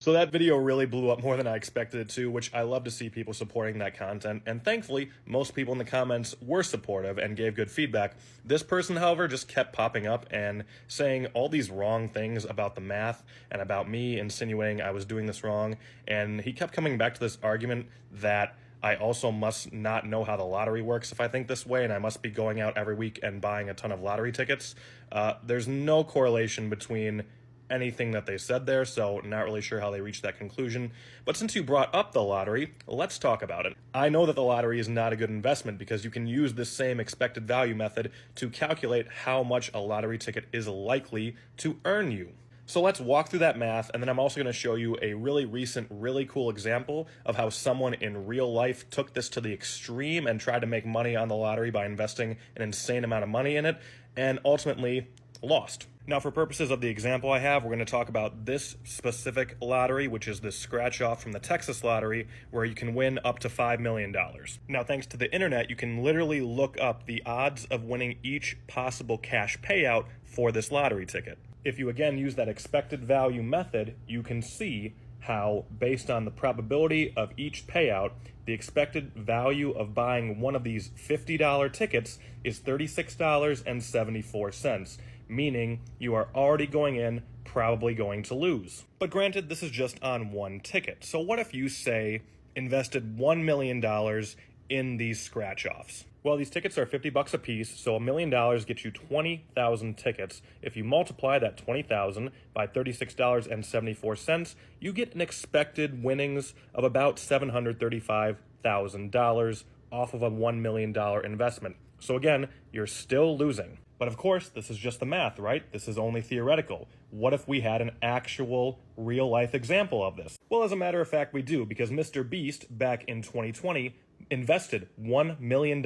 So that video really blew up more than I expected it to, which I love to see people supporting that content, and thankfully, most people in the comments were supportive and gave good feedback. This person, however, just kept popping up and saying all these wrong things about the math and about me, insinuating I was doing this wrong, and he kept coming back to this argument that I also must not know how the lottery works if I think this way, and I must be going out every week and buying a ton of lottery tickets. There's no correlation between anything that they said there, so not really sure how they reached that conclusion. But since you brought up the lottery, let's talk about it. I know that the lottery is not a good investment because you can use this same expected value method to calculate how much a lottery ticket is likely to earn you. So let's walk through that math, and then I'm also going to show you a really recent, really cool example of how someone in real life took this to the extreme and tried to make money on the lottery by investing an insane amount of money in it, and ultimately lost. Now, for purposes of the example I have, we're going to talk about this specific lottery, which is the scratch off from the Texas lottery, where you can win up to $5 million. Now, thanks to the internet, you can literally look up the odds of winning each possible cash payout for this lottery ticket. If you again use that expected value method, you can see how, based on the probability of each payout, the expected value of buying one of these $50 tickets is $36.74, meaning you are already going in probably going to lose. But granted, this is just on one ticket. So what if you, say, invested $1 million in these scratch-offs? Well, these tickets are $50 a piece, so $1 million gets you 20,000 tickets. If you multiply that 20,000 by $36.74, you get an expected winnings of about $735,000 off of a $1 million investment. So again, you're still losing. But of course, this is just the math, right? This is only theoretical. What if we had an actual real-life example of this? Well, as a matter of fact, we do, because Mr. Beast, back in 2020, invested $1 million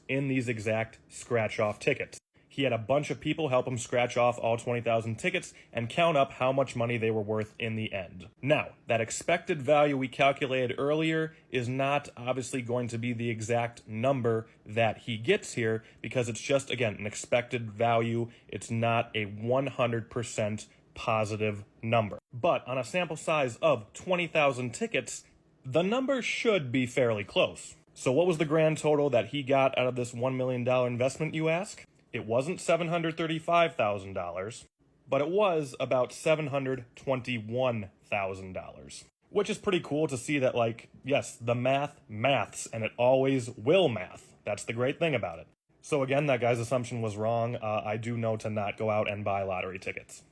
in these exact scratch-off tickets. He had a bunch of people help him scratch off all 20,000 tickets and count up how much money they were worth in the end. Now, that expected value we calculated earlier is not obviously going to be the exact number that he gets here because it's just, again, an expected value. It's not a 100% positive number. But on a sample size of 20,000 tickets, the number should be fairly close. So what was the grand total that he got out of this $1 million investment, you ask? It wasn't $735,000, but it was about $721,000, which is pretty cool to see that, like, yes, the math maths, and it always will math. That's the great thing about it. So again, that guy's assumption was wrong. I do know to not go out and buy lottery tickets.